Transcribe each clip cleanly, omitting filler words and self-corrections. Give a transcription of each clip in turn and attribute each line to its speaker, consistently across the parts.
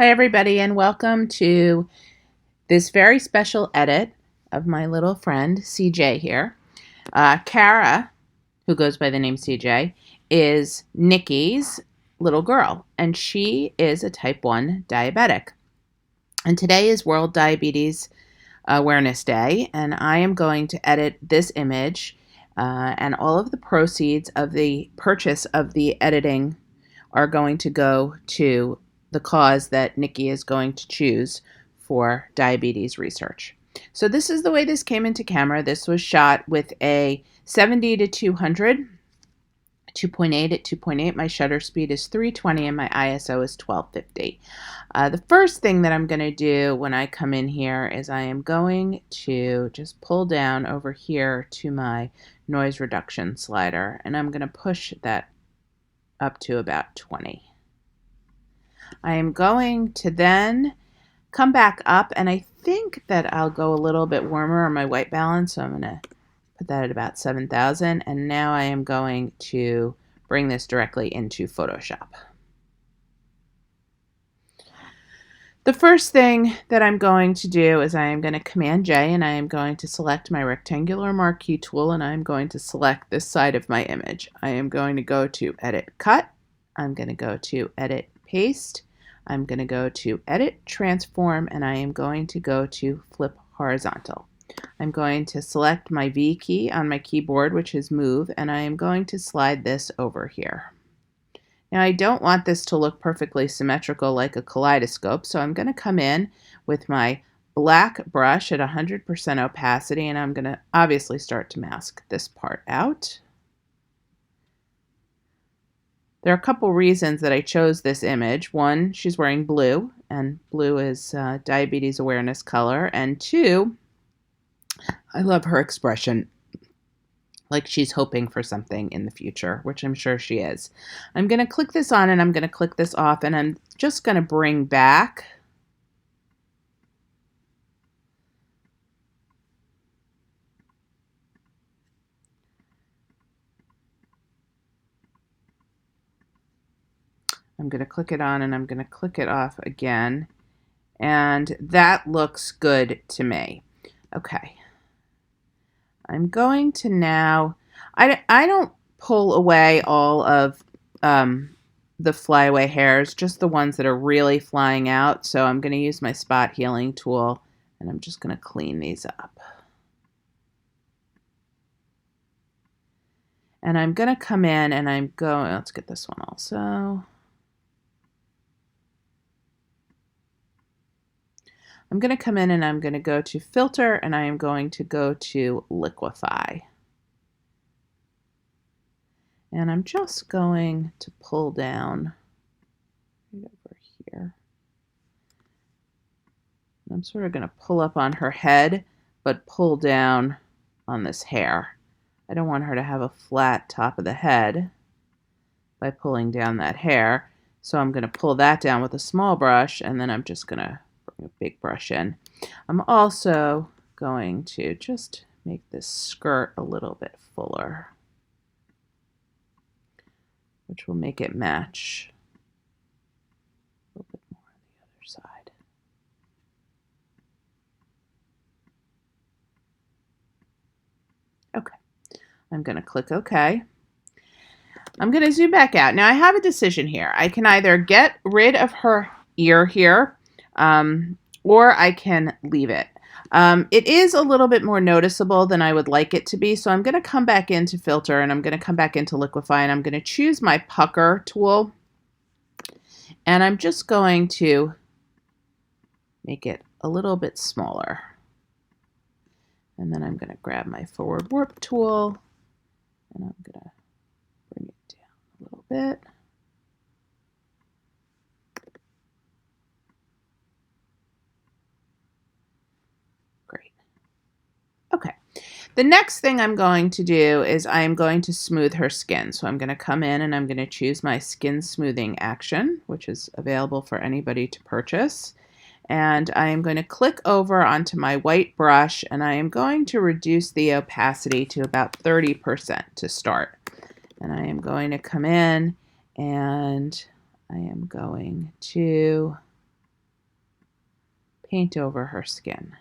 Speaker 1: Hi everybody, and welcome to this very special edit of my little friend CJ here. Kara, who goes by the name CJ, is Nikki's little girl, and she is a type 1 diabetic. And today is World Diabetes Awareness Day, and I am going to edit this image, and all of the proceeds of the purchase of the editing are going to go to the cause that Nikki is going to choose for diabetes research. So this is the way this came into camera. This was shot with a 70 to 200, 2.8 at 2.8. My shutter speed is 320 and my ISO is 1250. The first thing that I'm going to do when I come in here is I am going to just pull down over here to my noise reduction slider, and I'm going to push that up to about 20. I am going to then come back up, and I think that I'll go a little bit warmer on my white balance, so I'm going to put that at about 7,000, and now I am going to bring this directly into Photoshop. The first thing that I'm going to do is I am going to Command J, and I am going to select my rectangular marquee tool, and I'm going to select this side of my image. I am going to go to Edit Cut. I'm going to go to Edit Paste. I'm going to go to Edit Transform, and I am going to go to Flip Horizontal. I'm going to select my V key on my keyboard, which is Move, and I am going to slide this over here. Now I don't want this to look perfectly symmetrical like a kaleidoscope, so I'm going to come in with my black brush at 100% opacity, and I'm going to obviously start to mask this part out. There are a couple reasons that I chose this image. One, she's wearing blue, and blue is diabetes awareness color. And two, I love her expression, like she's hoping for something in the future, which I'm sure she is. I'm going to click this on and I'm going to click this off, and I'm just going to bring back I'm going to click it on and I'm going to click it off again, and that looks good to me. Okay. I'm going to now, I don't pull away all of the flyaway hairs, just the ones that are really flying out. So I'm going to use my spot healing tool, and I'm just going to clean these up. And I'm going to come in and I'm going, let's get this one also. I'm going to come in and I'm going to go to Filter, and I am going to go to Liquify. And I'm just going to pull down right over here. I'm sort of going to pull up on her head, but pull down on this hair. I don't want her to have a flat top of the head by pulling down that hair. So I'm going to pull that down with a small brush, and then I'm just going to bring a big brush in. I'm also going to just make this skirt a little bit fuller, which will make it match a little bit more on the other side. Okay, I'm going to click OK. I'm going to zoom back out. Now I have a decision here. I can either get rid of her ear here, or I can leave it. It is a little bit more noticeable than I would like it to be, so I'm going to come back into Filter, and I'm going to come back into Liquify, and I'm going to choose my Pucker tool, and I'm just going to make it a little bit smaller. And then I'm going to grab my Forward Warp tool, and I'm going to bring it down a little bit. Great. Okay. The next thing I'm going to do is I'm going to smooth her skin. So I'm going to come in and I'm going to choose my skin smoothing action, which is available for anybody to purchase. And I am going to click over onto my white brush, and I am going to reduce the opacity to about 30% to start. And I am going to come in and I am going to paint over her skin.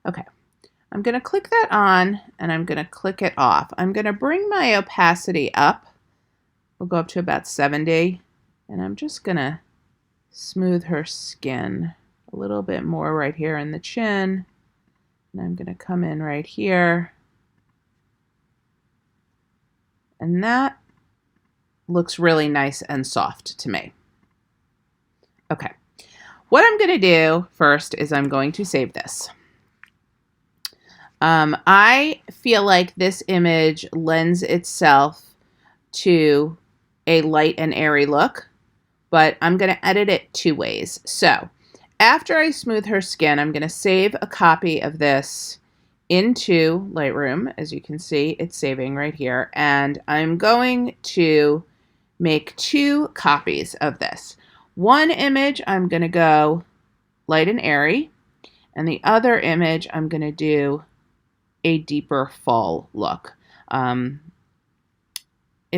Speaker 1: Okay, I'm going to click that on and I'm going to click it off. I'm going to bring my opacity up. We'll go up to about 70, and I'm just going to smooth her skin a little bit more right here in the chin. And I'm going to come in right here. And that looks really nice and soft to me. Okay, what I'm going to do first is I'm going to save this. I feel like this image lends itself to a light and airy look, but I'm going to edit it two ways. So after I smooth her skin, I'm going to save a copy of this into Lightroom. As you can see, it's saving right here. And I'm going to make two copies of this. One image, I'm going to go light and airy, and the other image, I'm going to do a deeper fall look. If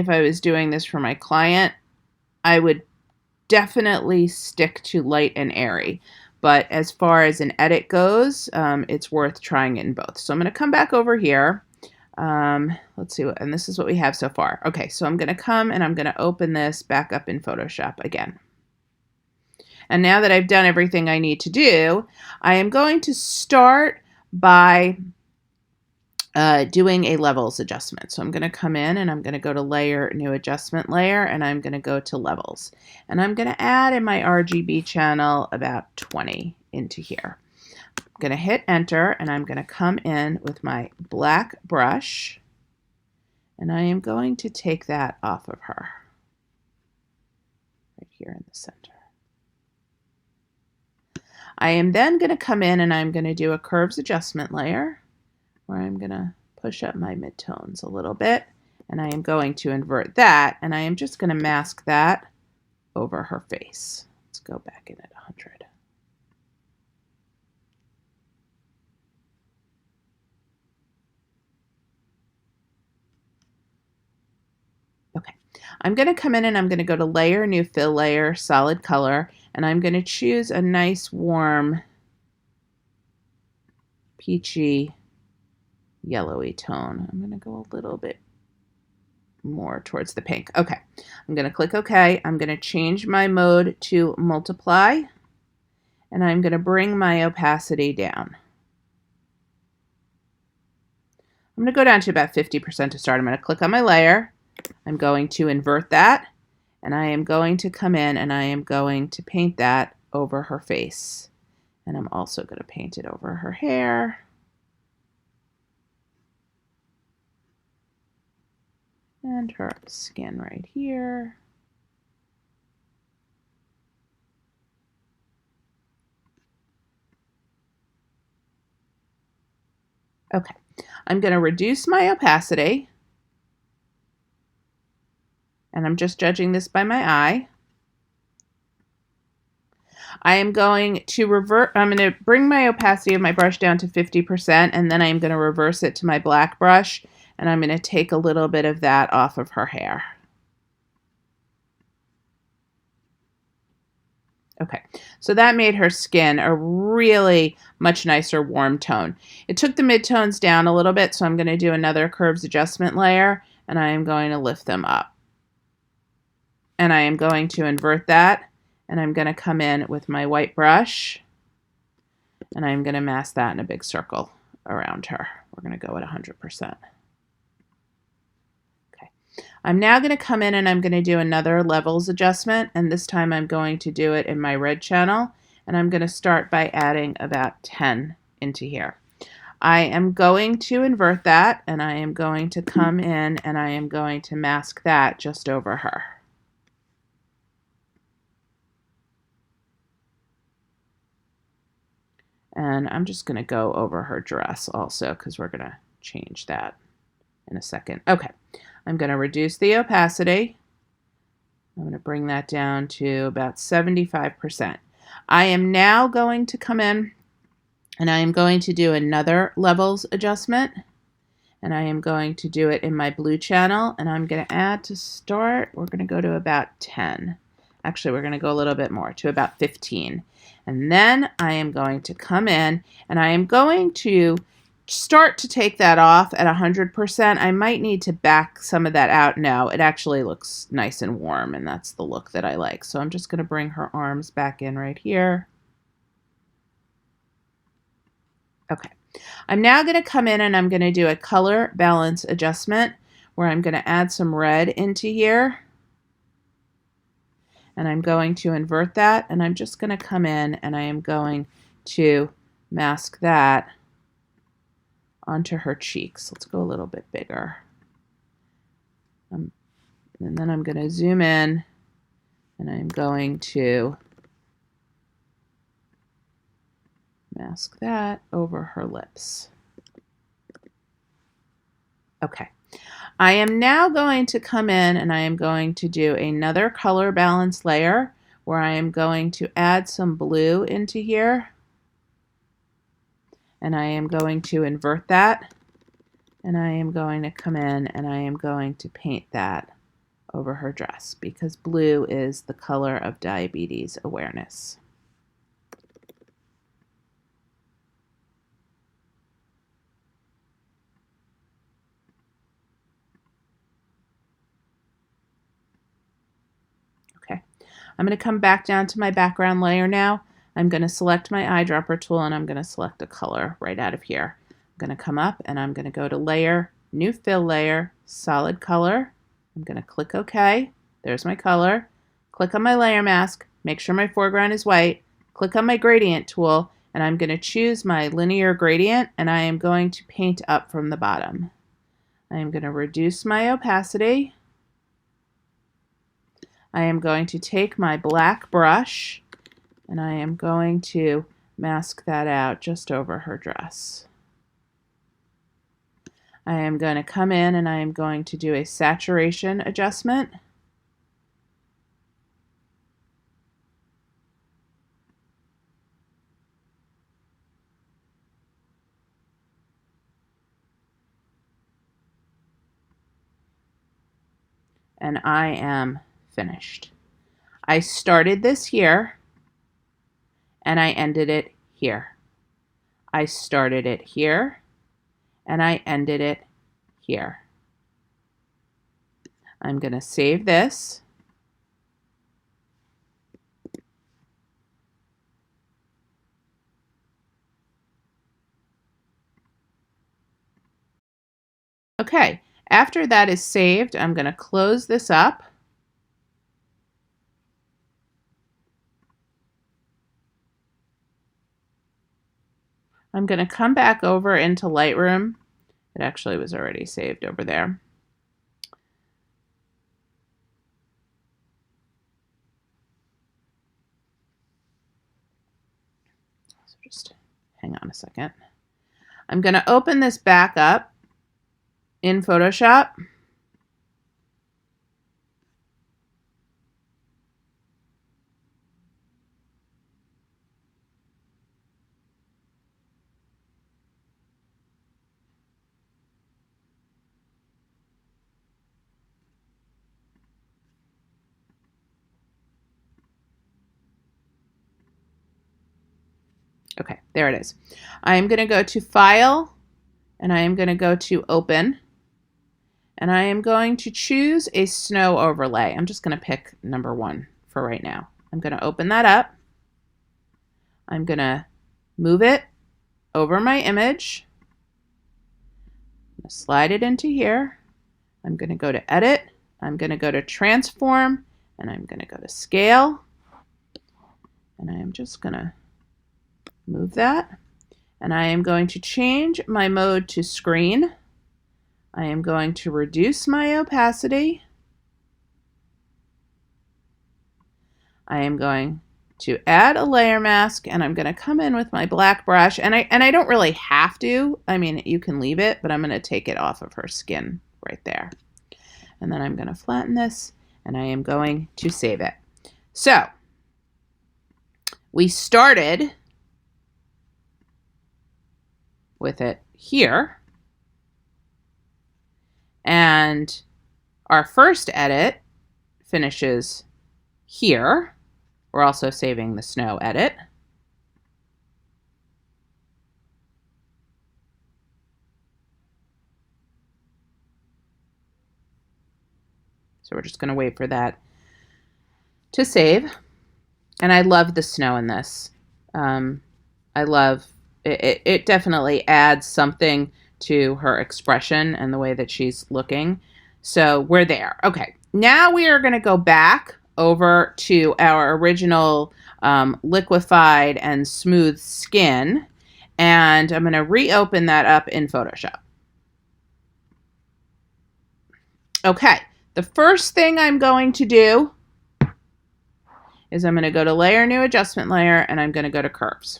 Speaker 1: I was doing this for my client, I would definitely stick to light and airy. But as far as an edit goes, it's worth trying it in both. So I'm going to come back over here. Let's see, and this is what we have so far. Okay, so I'm going to come and I'm going to open this back up in Photoshop again. And now that I've done everything I need to do, I am going to start by doing a levels adjustment. So I'm going to come in and I'm going to go to layer, new adjustment layer, and I'm going to go to levels. And I'm going to add in my RGB channel about 20 into here. I'm going to hit enter and I'm going to come in with my black brush and I am going to take that off of her right here in the center. I am then going to come in and I'm going to do a curves adjustment layer where I'm going to push up my midtones a little bit, and I am going to invert that, and I am just going to mask that over her face. Let's go back in at 100. Okay, I'm going to come in and I'm going to go to layer, new fill layer, solid color, and I'm going to choose a nice warm peachy yellowy tone. I'm going to go a little bit more towards the pink. Okay, I'm going to click OK. I'm going to change my mode to multiply, and I'm going to bring my opacity down. I'm going to go down to about 50% to start. I'm going to click on my layer. I'm going to invert that, and I am going to come in and I am going to paint that over her face. And I'm also going to paint it over her hair. And her skin right here. Okay, I'm going to reduce my opacity. And I'm just judging this by my eye. I am going to I'm going to bring my opacity of my brush down to 50%, and then I'm going to reverse it to my black brush, and I'm going to take a little bit of that off of her hair. Okay, so that made her skin a really much nicer warm tone. It took the midtones down a little bit, so I'm going to do another curves adjustment layer, and I am going to lift them up. And I am going to invert that, and I'm going to come in with my white brush, and I'm going to mask that in a big circle around her. We're going to go at 100%. Okay. I'm now going to come in and I'm going to do another levels adjustment, and this time I'm going to do it in my red channel, and I'm going to start by adding about 10 into here. I am going to invert that, and I am going to come in and I am going to mask that just over her. And I'm just going to go over her dress also because we're going to change that. in a second. Okay, I'm going to reduce the opacity. I'm going to bring that down to about 75%. I am now going to come in and I am going to do another levels adjustment. And I am going to do it in my blue channel, and I'm going to add to start, we're going to go to about 10. Actually, we're going to go a little bit more, to about 15. And then I am going to come in, and I am going to start to take that off at 100%. I might need to back some of that out. No, it actually looks nice and warm, and that's the look that I like. So I'm just going to bring her arms back in right here. Okay. I'm now going to come in and I'm going to do a color balance adjustment where I'm going to add some red into here. And I'm going to invert that, and I'm just going to come in and I am going to mask that onto her cheeks. Let's go a little bit bigger. And then I'm going to zoom in and I'm going to mask that over her lips. Okay. I am now going to come in and I am going to do another color balance layer where I am going to add some blue into here. And I am going to invert that. And I am going to come in and I am going to paint that over her dress because blue is the color of diabetes awareness. Okay, I'm going to come back down to my background layer now. I'm going to select my eyedropper tool and I'm going to select a color right out of here. I'm going to come up and I'm going to go to Layer, New Fill Layer, Solid Color. I'm going to click OK. There's my color. Click on my layer mask. Make sure my foreground is white. Click on my gradient tool and I'm going to choose my linear gradient and I am going to paint up from the bottom. I am going to reduce my opacity. I am going to take my black brush and I am going to mask that out just over her dress. I am going to come in and I am going to do a saturation adjustment. And I am finished. I started this here and I ended it here. I started it here and I ended it here. I'm going to save this. Okay, after that is saved, I'm going to close this up. I'm going to come back over into Lightroom. It actually was already saved over there. So just hang on a second. I'm going to open this back up in Photoshop. Okay, there it is. I am going to go to File, and I am going to go to Open, and I am going to choose a snow overlay. I'm just going to pick number 1 for right now. I'm going to open that up. I'm going to move it over my image. I'm going to slide it into here. I'm going to go to Edit. I'm going to go to Transform, and I'm going to go to Scale. And I am just going to move that. And I am going to change my mode to screen. I am going to reduce my opacity. I am going to add a layer mask, and I'm going to come in with my black brush, and I don't really have to. I mean, you can leave it, but I'm going to take it off of her skin right there. And then I'm going to flatten this, and I am going to save it. So we started with it here, and our first edit finishes here. We're also saving the snow edit. So we're just going to wait for that to save. And I love the snow in this. I love it. It definitely adds something to her expression and the way that she's looking. So we're there. Okay, now we are going to go back over to our original liquefied and smooth skin, and I'm going to reopen that up in Photoshop. Okay, the first thing I'm going to do is I'm going to go to Layer, New Adjustment Layer, and I'm going to go to Curves.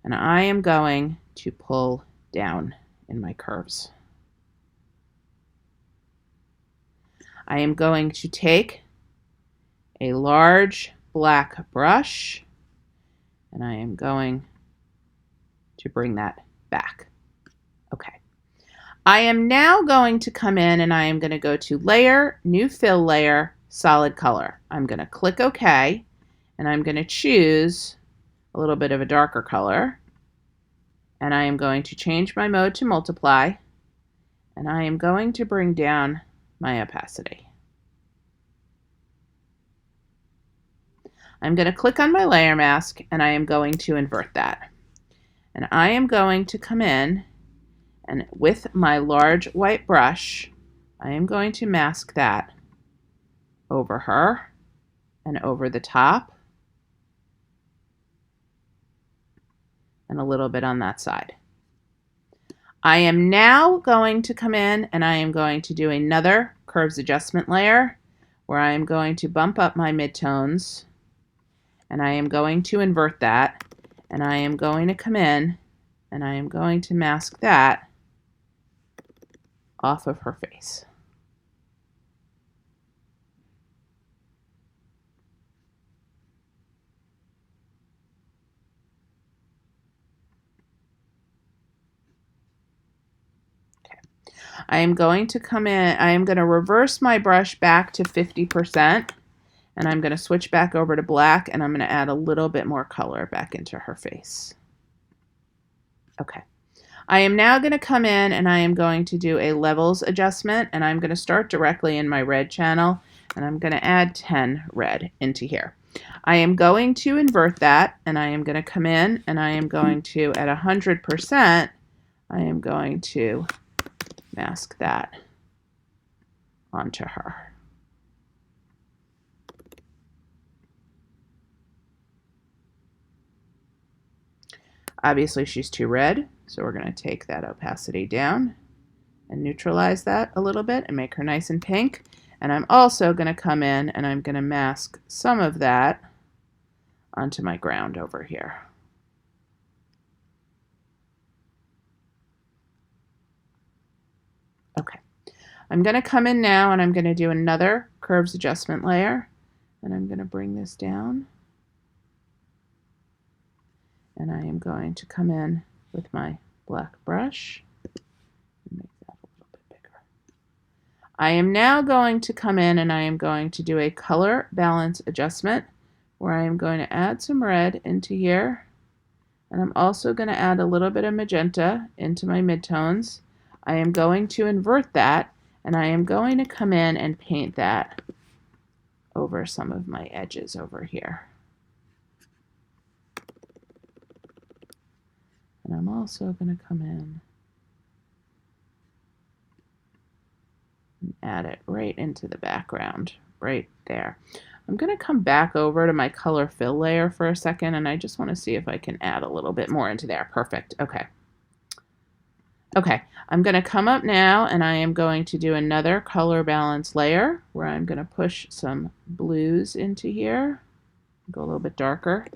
Speaker 1: And I am going to pull down in my curves. I am going to take a large black brush, and I am going to bring that back. Okay. I am now going to come in and I am going to go to Layer, New Fill Layer, Solid Color. I'm going to click OK, and I'm going to choose a little bit of a darker color, and I am going to change my mode to multiply, and I am going to bring down my opacity. I'm going to click on my layer mask, and I am going to invert that. And I am going to come in, and with my large white brush, I am going to mask that over her and over the top and a little bit on that side. I am now going to come in and I am going to do another curves adjustment layer where I am going to bump up my midtones, and I am going to invert that, and I am going to come in and I am going to mask that off of her face. Okay. I am going to come in, I am going to reverse my brush back to 50%, and I'm going to switch back over to black, and I'm going to add a little bit more color back into her face. Okay. I am now going to come in and I am going to do a levels adjustment, and I'm going to start directly in my red channel, and I'm going to add 10 red into here. I am going to invert that, and I am going to come in and I am going to, at 100%, I am going to mask that onto her. Obviously she's too red, so we're going to take that opacity down and neutralize that a little bit and make her nice and pink. And I'm also going to come in and I'm going to mask some of that onto my ground over here. Okay, I'm going to come in now and I'm going to do another curves adjustment layer, and I'm going to bring this down, and I am going to come in with my black brush and make that a little bit bigger. I am now going to come in and I am going to do a color balance adjustment where I am going to add some red into here, and I'm also going to add a little bit of magenta into my midtones. I am going to invert that, and I am going to come in and paint that over some of my edges over here. And I'm also going to come in and add it right into the background, right there. I'm going to come back over to my color fill layer for a second, and I just want to see if I can add a little bit more into there. Perfect. Okay. Okay, I'm going to come up now and I am going to do another color balance layer where I'm going to push some blues into here. go a little bit darker.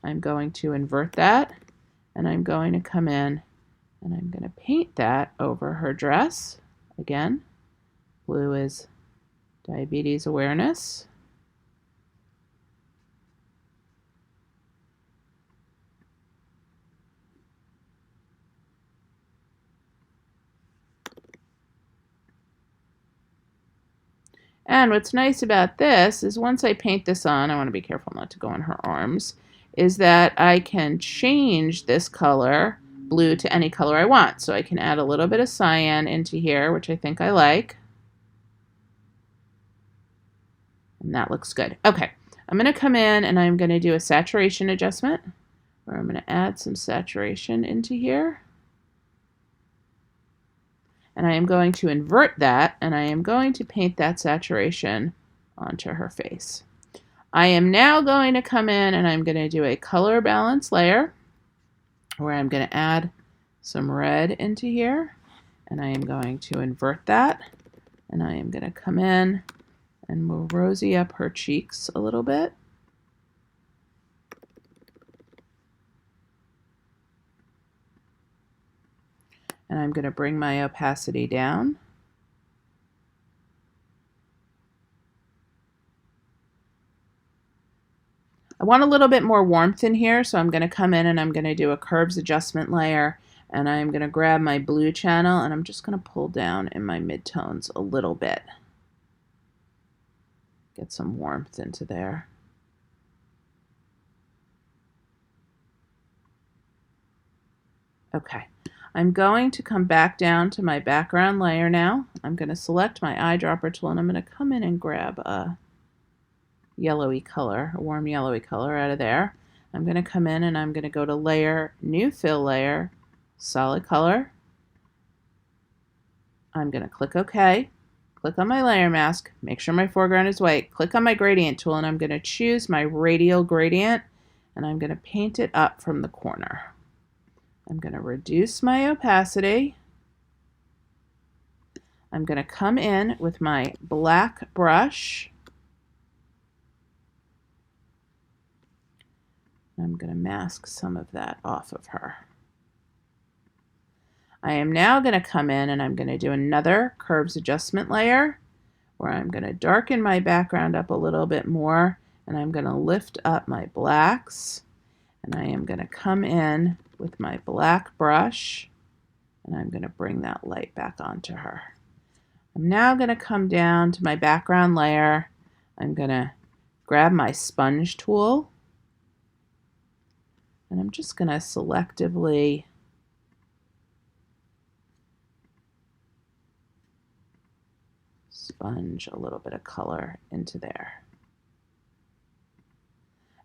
Speaker 1: I'm going to invert that, and I'm going to come in and I'm going to paint that over her dress. Again, blue is diabetes awareness. And what's nice about this is once I paint this on, I want to be careful not to go on her arms, is that I can change this color, blue, to any color I want. So I can add a little bit of cyan into here, which I think I like. And that looks good. Okay, I'm going to come in and I'm going to do a saturation adjustment, where I'm going to add some saturation into here. And I am going to invert that, and I am going to paint that saturation onto her face. I am now going to come in and I'm going to do a color balance layer, where I'm going to add some red into here, and I am going to invert that, and I am going to come in and we'll rosy up her cheeks a little bit. And I'm going to bring my opacity down. I want a little bit more warmth in here, so I'm going to come in and I'm going to do a curves adjustment layer, and I'm going to grab my blue channel and I'm just going to pull down in my midtones a little bit. Get some warmth into there. Okay, I'm going to come back down to my background layer now. I'm going to select my eyedropper tool and I'm going to come in and grab a yellowy color, a warm yellowy color out of there. I'm going to come in and I'm going to go to layer, new fill layer, solid color. I'm going to click OK, click on my layer mask, make sure my foreground is white, click on my gradient tool, and I'm going to choose my radial gradient, and I'm going to paint it up from the corner. I'm going to reduce my opacity. I'm going to come in with my black brush. I'm going to mask some of that off of her. I am now going to come in and I'm going to do another curves adjustment layer, where I'm going to darken my background up a little bit more, and I'm going to lift up my blacks, and I am going to come in with my black brush, and I'm going to bring that light back onto her. I'm now going to come down to my background layer. I'm going to grab my sponge tool, and I'm just going to selectively sponge a little bit of color into there.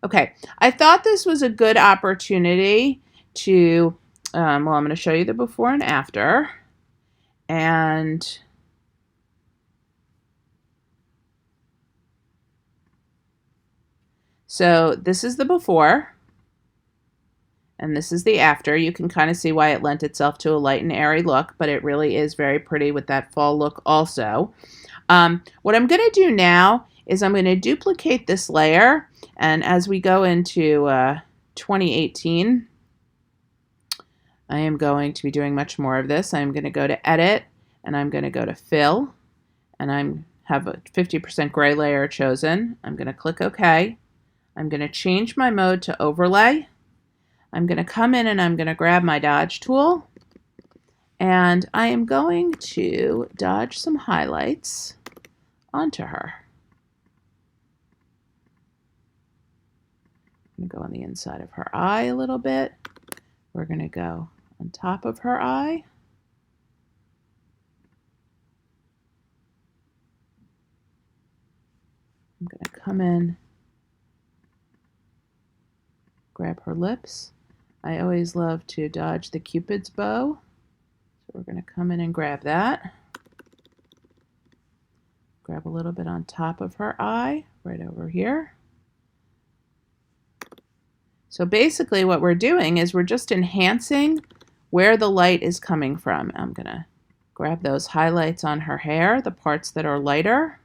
Speaker 1: Okay, I thought this was a good opportunity to, well, I'm going to show you the before and after. And so this is the before, and this is the after. You can kind of see why it lent itself to a light and airy look, but it really is very pretty with that fall look also. What I'm going to do now is I'm going to duplicate this layer, and as we go into 2018, I am going to be doing much more of this. I'm going to go to Edit, and I'm going to go to Fill, and I have a 50% gray layer chosen. I'm going to click OK. I'm going to change my mode to Overlay. I'm going to come in and I'm going to grab my Dodge tool, and I am going to dodge some highlights onto her. I'm going to go on the inside of her eye a little bit. We're going to go on top of her eye. I'm going to come in, grab her lips. I always love to dodge the Cupid's bow. So we're going to come in and grab that. Grab a little bit on top of her eye, right over here. So basically what we're doing is we're just enhancing where the light is coming from. I'm going to grab those highlights on her hair, the parts that are lighter.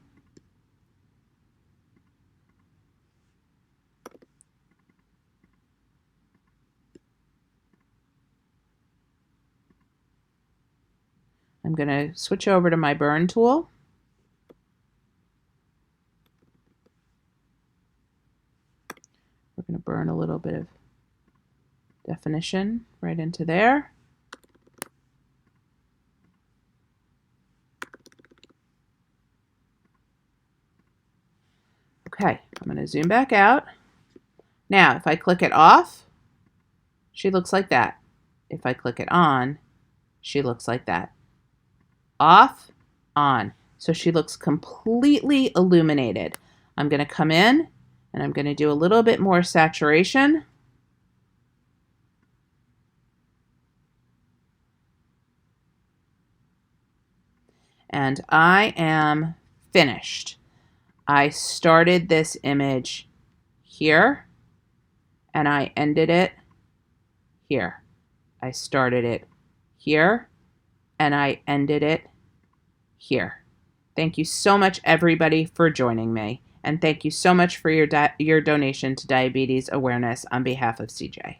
Speaker 1: I'm going to switch over to my burn tool. We're going to burn a little bit of definition right into there. Okay, I'm going to zoom back out. Now, if I click it off, she looks like that. If I click it on, she looks like that. Off, on. So she looks completely illuminated. I'm going to come in and I'm going to do a little bit more saturation. And I am finished. I started this image here and I ended it here. I started it here and I ended it here. Thank you so much, everybody, for joining me. And thank you so much for your donation to diabetes awareness on behalf of CJ.